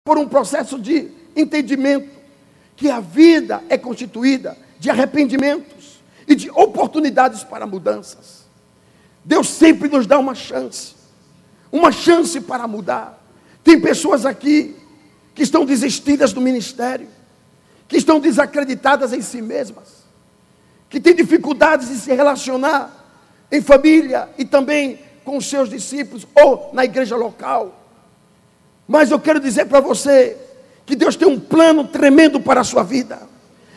por um processo de entendimento que a vida é constituída de arrependimentos e de oportunidades para mudanças. Deus sempre nos dá uma chance para mudar. Tem pessoas aqui que estão desistidas do ministério, que estão desacreditadas em si mesmas, que têm dificuldades de se relacionar em família e também com os seus discípulos ou na igreja local. Mas eu quero dizer para você que Deus tem um plano tremendo para a sua vida,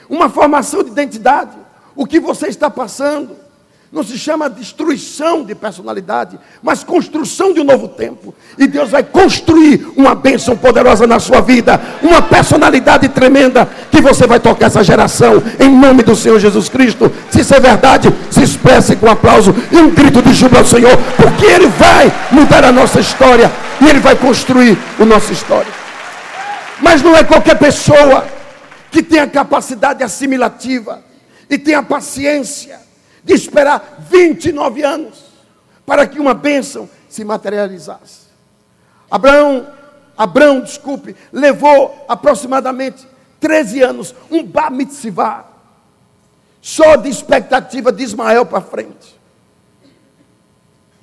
uma formação de identidade. O que você está passando não se chama destruição de personalidade, mas construção de um novo tempo. E Deus vai construir uma bênção poderosa na sua vida, uma personalidade tremenda, que você vai tocar essa geração, em nome do Senhor Jesus Cristo. Se isso é verdade, se expresse com aplauso e um grito de júbilo ao Senhor, porque Ele vai mudar a nossa história, e Ele vai construir a nossa história. Mas não é qualquer pessoa que tem a capacidade assimilativa e tem a paciência de esperar 29 anos para que uma bênção se materializasse. Abraão, levou aproximadamente 13 anos, um bar mitzvah, só de expectativa de Ismael para frente,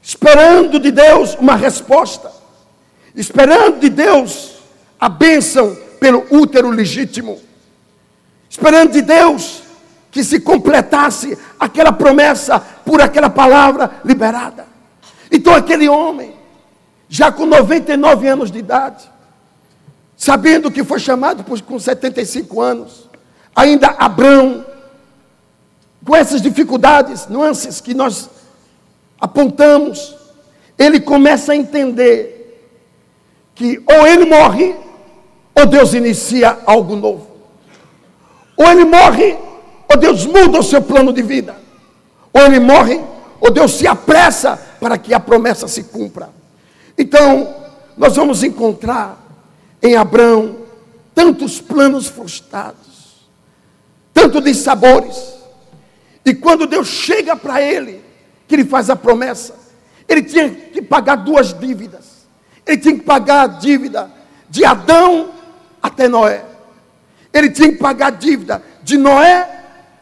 esperando de Deus uma resposta, esperando de Deus a bênção pelo útero legítimo, esperando de Deus que se completasse aquela promessa por aquela palavra liberada. Então aquele homem, já com 99 anos de idade, sabendo que foi chamado com 75 anos, ainda Abraão, com essas dificuldades, nuances que nós apontamos, ele começa a entender que ou ele morre, ou Deus inicia algo novo. Ou ele morre, ou Deus muda o seu plano de vida. Ou ele morre, ou Deus se apressa para que a promessa se cumpra. Então, nós vamos encontrar em Abraão tantos planos frustrados, tanto de sabores. E quando Deus chega para ele, que ele faz a promessa, ele tinha que pagar duas dívidas. Ele tinha que pagar a dívida de Adão até Noé. Ele tinha que pagar a dívida de Noé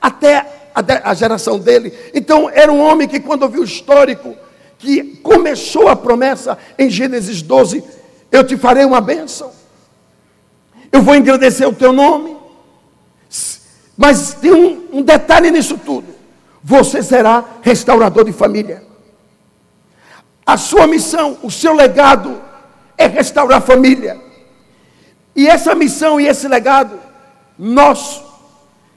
até a geração dele. Então era um homem que, quando ouviu o histórico, que começou a promessa em Gênesis 12, eu te farei uma bênção, eu vou engrandecer o teu nome, mas tem um detalhe nisso tudo: você será restaurador de família. A sua missão, o seu legado é restaurar a família. E essa missão e esse legado nosso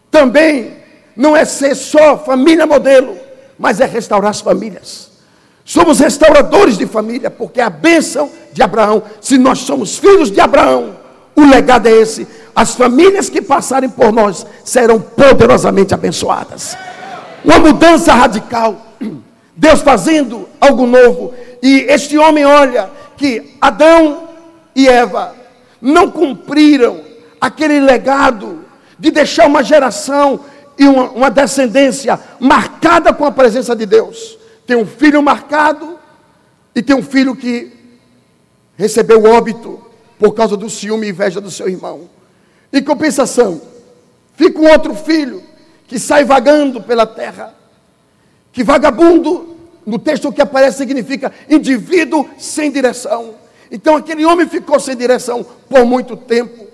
também não é ser só família modelo, mas é restaurar as famílias. Somos restauradores de família, porque a bênção de Abraão, se nós somos filhos de Abraão, o legado é esse: as famílias que passarem por nós serão poderosamente abençoadas. Uma mudança radical, Deus fazendo algo novo. E este homem olha que Adão e Eva não cumpriram aquele legado de deixar uma geração e uma descendência marcada com a presença de Deus. Tem um filho marcado e tem um filho que recebeu óbito por causa do ciúme e inveja do seu irmão. Em compensação, fica um outro filho que sai vagando pela terra, que vagabundo, no texto que aparece, significa indivíduo sem direção. Então aquele homem ficou sem direção por muito tempo.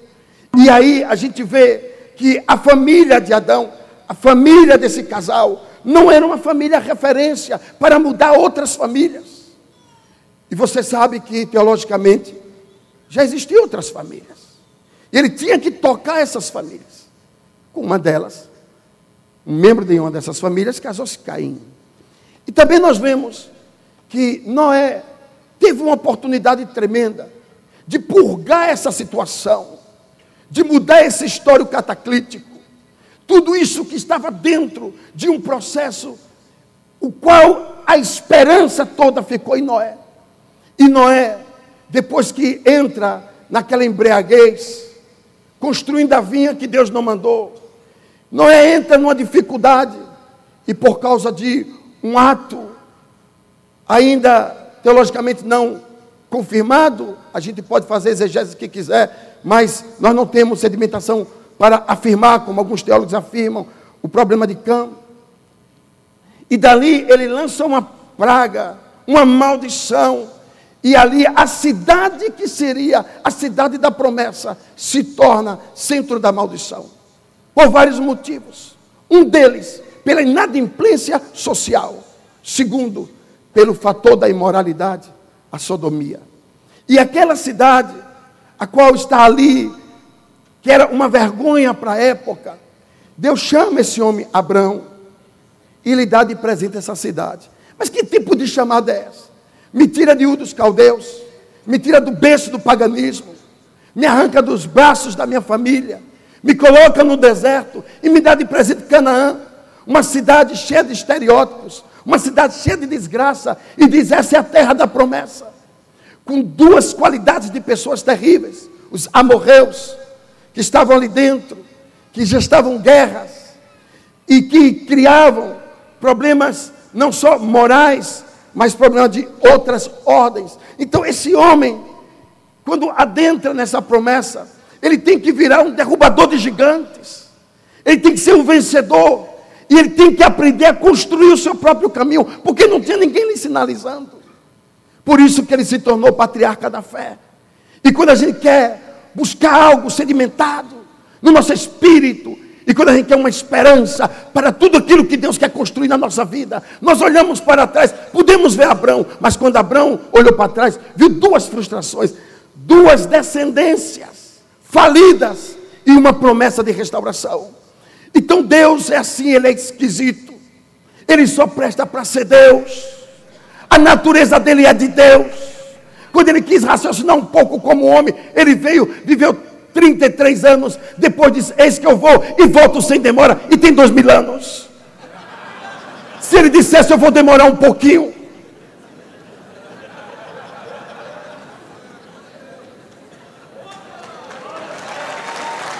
E aí a gente vê que a família de Adão, a família desse casal, não era uma família referência para mudar outras famílias. E você sabe que teologicamente já existiam outras famílias. E ele tinha que tocar essas famílias. Com uma delas, um membro de uma dessas famílias casou-se Caim. E também nós vemos que Noé teve uma oportunidade tremenda de purgar essa situação, de mudar esse histórico cataclítico. Tudo isso que estava dentro de um processo, o qual a esperança toda ficou em Noé. E Noé, depois que entra naquela embriaguez, construindo a vinha que Deus não mandou, Noé entra numa dificuldade, e por causa de um ato ainda teologicamente não confirmado, a gente pode fazer exegese que quiser, mas nós não temos sedimentação para afirmar, como alguns teólogos afirmam, o problema de Cã. E dali ele lança uma praga, uma maldição, e ali a cidade que seria a cidade da promessa se torna centro da maldição, por vários motivos. Um deles, pela inadimplência social. Segundo, pelo fator da imoralidade, a sodomia. E aquela cidade, a qual está ali, que era uma vergonha para a época, Deus chama esse homem, Abrão, e lhe dá de presente essa cidade. Mas que tipo de chamada é essa? Me tira de Ur dos Caldeus, me tira do berço do paganismo, me arranca dos braços da minha família, me coloca no deserto e me dá de presente Canaã, uma cidade cheia de estereótipos, uma cidade cheia de desgraça, e diz: essa é a terra da promessa, com duas qualidades de pessoas terríveis, os amorreus, que estavam ali dentro, que gestavam guerras, e que criavam problemas não só morais, mas problemas de outras ordens. Então esse homem, quando adentra nessa promessa, ele tem que virar um derrubador de gigantes, ele tem que ser um vencedor, e ele tem que aprender a construir o seu próprio caminho, porque não tinha ninguém lhe sinalizando. Por isso que ele se tornou patriarca da fé. E quando a gente quer buscar algo sedimentado no nosso espírito, e quando a gente quer uma esperança para tudo aquilo que Deus quer construir na nossa vida, nós olhamos para trás. Podemos ver Abrão, mas quando Abrão olhou para trás, viu duas frustrações, duas descendências falidas e uma promessa de restauração. Então Deus é assim, ele é esquisito, ele só presta para ser Deus, a natureza dele é de Deus. Quando ele quis raciocinar um pouco como homem, ele viveu 33 anos, depois disse: eis que eu vou e volto sem demora, e tem 2000 anos. Se ele dissesse: eu vou demorar um pouquinho,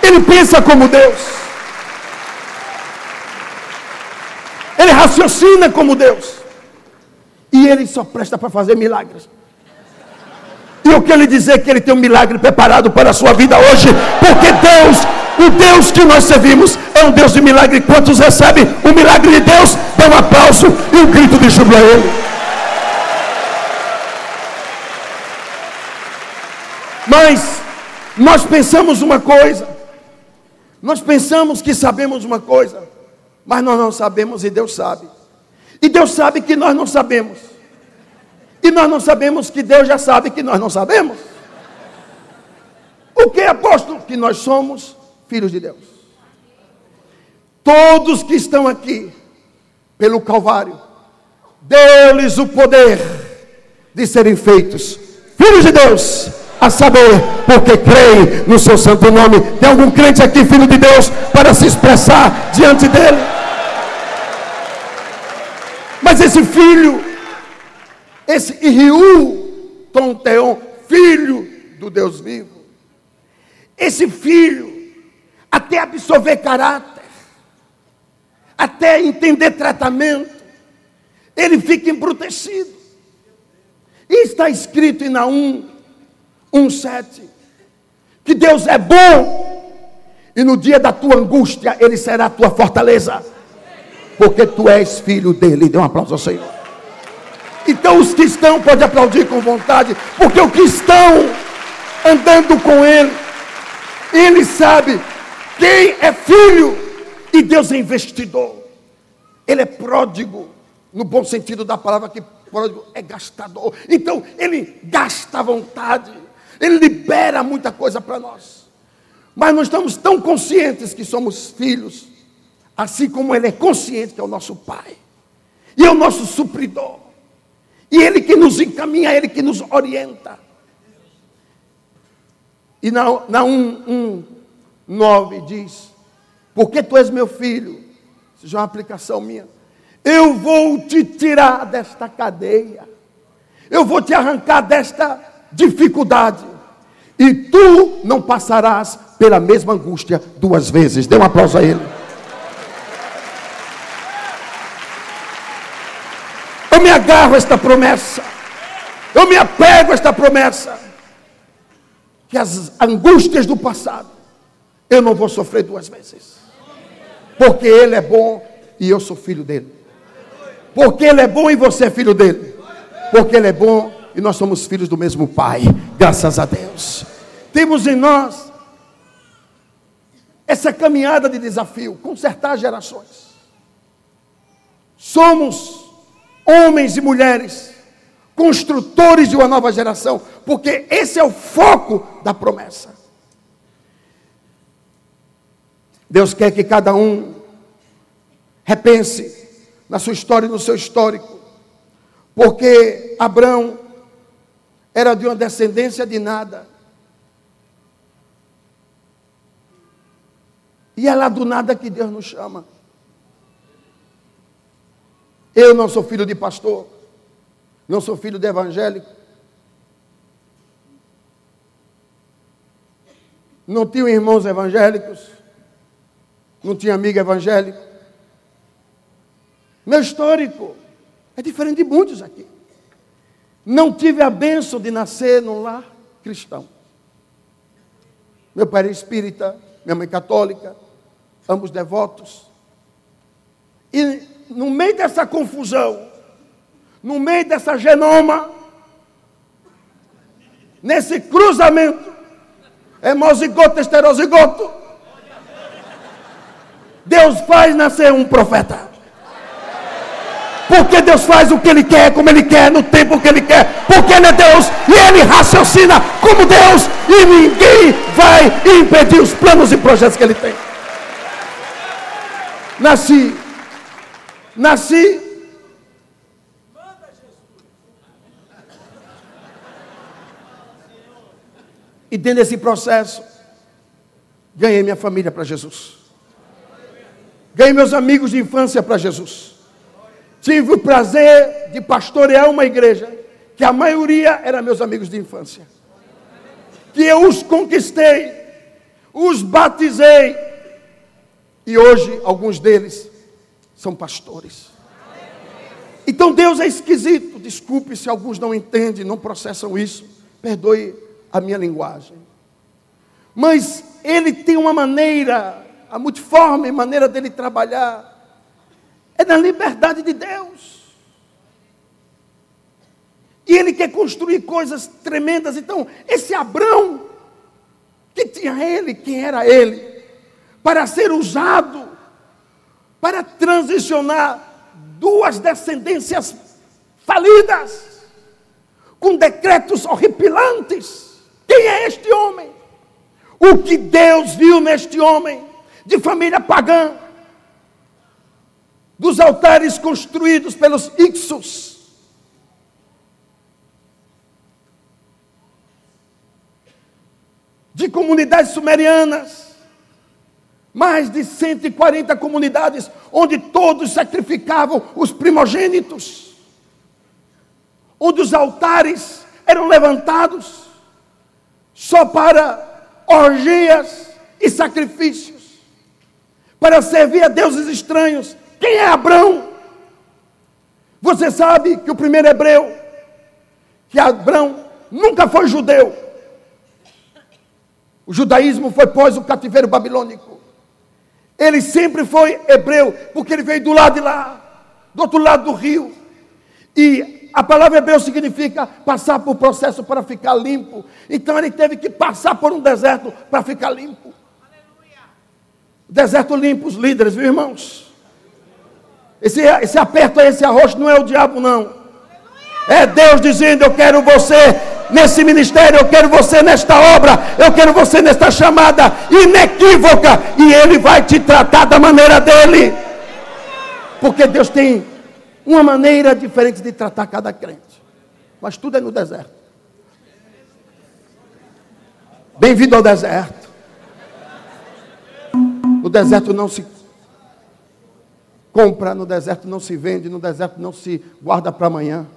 ele pensa como Deus, ele raciocina como Deus, e ele só presta para fazer milagres. E eu quero lhe dizer que ele tem um milagre preparado para a sua vida hoje, porque Deus, o Deus que nós servimos, é um Deus de milagre. Quantos recebem o milagre de Deus, dá um aplauso e um grito de júbilo a ele. Mas nós pensamos uma coisa, nós pensamos que sabemos uma coisa, mas nós não sabemos, e Deus sabe. E Deus sabe que nós não sabemos. E nós não sabemos que Deus já sabe que nós não sabemos. O que, apóstolo? Que nós somos filhos de Deus. Todos que estão aqui pelo Calvário, deu-lhes o poder de serem feitos filhos de Deus, a saber, porque creem no seu santo nome. Tem algum crente aqui, filho de Deus, para se expressar diante dele? Mas esse filho, esse Iriu Tonteon, filho do Deus vivo, esse filho, até absorver caráter, até entender tratamento, ele fica embrutecido. E está escrito em Naum 1:7, que Deus é bom, e no dia da tua angústia, ele será a tua fortaleza, porque tu és filho dele. Dê um aplauso ao Senhor. Então os que estão, podem aplaudir com vontade, porque os que estão andando com ele, ele sabe quem é filho, e Deus é investidor. Ele é pródigo, no bom sentido da palavra, que pródigo é gastador. Então ele gasta à vontade, ele libera muita coisa para nós, mas nós estamos tão conscientes que somos filhos, assim como ele é consciente que é o nosso Pai, e é o nosso supridor, e ele que nos encaminha, ele que nos orienta. E Naum 1:9 diz: porque tu és meu filho, seja uma aplicação minha, eu vou te tirar desta cadeia, eu vou te arrancar desta dificuldade, e tu não passarás pela mesma angústia 2 vezes. Dê um aplauso a ele. Eu me agarro a esta promessa, eu me apego a esta promessa, que as angústias do passado eu não vou sofrer duas vezes. Porque Ele é bom e eu sou filho dEle. Porque Ele é bom e você é filho dEle. Porque Ele é bom e nós somos filhos do mesmo Pai. Graças a Deus. Temos em nós essa caminhada de desafio, consertar gerações. Somos homens e mulheres construtores de uma nova geração, porque esse é o foco da promessa. Deus quer que cada um repense na sua história e no seu histórico, porque Abrão era de uma descendência de nada, e é lá do nada que Deus nos chama. Eu não sou filho de pastor, não sou filho de evangélico, não tinha irmãos evangélicos, não tinha amigo evangélico. Meu histórico é diferente de muitos aqui. Não tive a bênção de nascer num lar cristão. Meu pai era espírita, minha mãe católica, ambos devotos. E no meio dessa confusão, no meio dessa genoma, nesse cruzamento, hemozigoto, heterozigoto, Deus faz nascer um profeta. Porque Deus faz o que Ele quer, como Ele quer, no tempo que Ele quer. Porque Ele é Deus e Ele raciocina como Deus. E ninguém vai impedir os planos e projetos que Ele tem. Nasci. E dentro desse processo, ganhei minha família para Jesus. Ganhei meus amigos de infância para Jesus. Tive o prazer de pastorear uma igreja, que a maioria eram meus amigos de infância. Que eu os conquistei, os batizei. E hoje, alguns deles são pastores. Então Deus é esquisito. Desculpe se alguns não entendem, não processam isso. Perdoe a minha linguagem. Mas Ele tem uma maneira, a multiforme maneira dele trabalhar, é na liberdade de Deus. E Ele quer construir coisas tremendas. Então, esse Abrão, que tinha ele, quem era ele, para ser usado, para transicionar duas descendências falidas, com decretos horripilantes. Quem é este homem? O que Deus viu neste homem, de família pagã, dos altares construídos pelos Ixos, de comunidades sumerianas, mais de 140 comunidades, onde todos sacrificavam os primogênitos, onde os altares eram levantados só para orgias e sacrifícios, para servir a deuses estranhos. Quem é Abrão? Você sabe que o primeiro hebreu, que Abrão nunca foi judeu. O judaísmo foi pós o cativeiro babilônico. Ele sempre foi hebreu, porque ele veio do lado de lá, do outro lado do rio. E a palavra hebreu significa passar por processo para ficar limpo. Então ele teve que passar por um deserto para ficar limpo. Deserto limpo, os líderes, viu, irmãos? Esse aperto aí, esse arroxo, não é o diabo, não. É Deus dizendo: eu quero você nesse ministério, eu quero você nesta obra, eu quero você nesta chamada inequívoca, e Ele vai te tratar da maneira dEle. Porque Deus tem uma maneira diferente de tratar cada crente. Mas tudo é no deserto. Bem-vindo ao deserto. No deserto não se compra, no deserto não se vende, no deserto não se guarda para amanhã.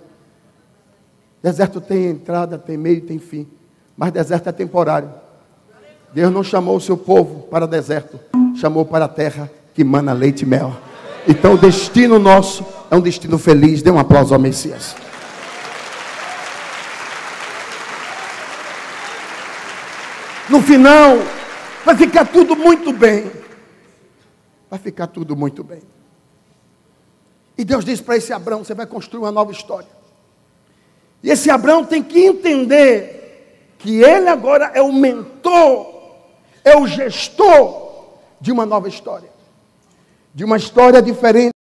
Deserto tem entrada, tem meio, tem fim. Mas deserto é temporário. Deus não chamou o seu povo para deserto, chamou para a terra que mana leite e mel. Então o destino nosso é um destino feliz. Dê um aplauso ao Messias. No final, vai ficar tudo muito bem. Vai ficar tudo muito bem. E Deus diz para esse Abrão: você vai construir uma nova história. E esse Abrão tem que entender que ele agora é o mentor, é o gestor de uma nova história. De uma história diferente.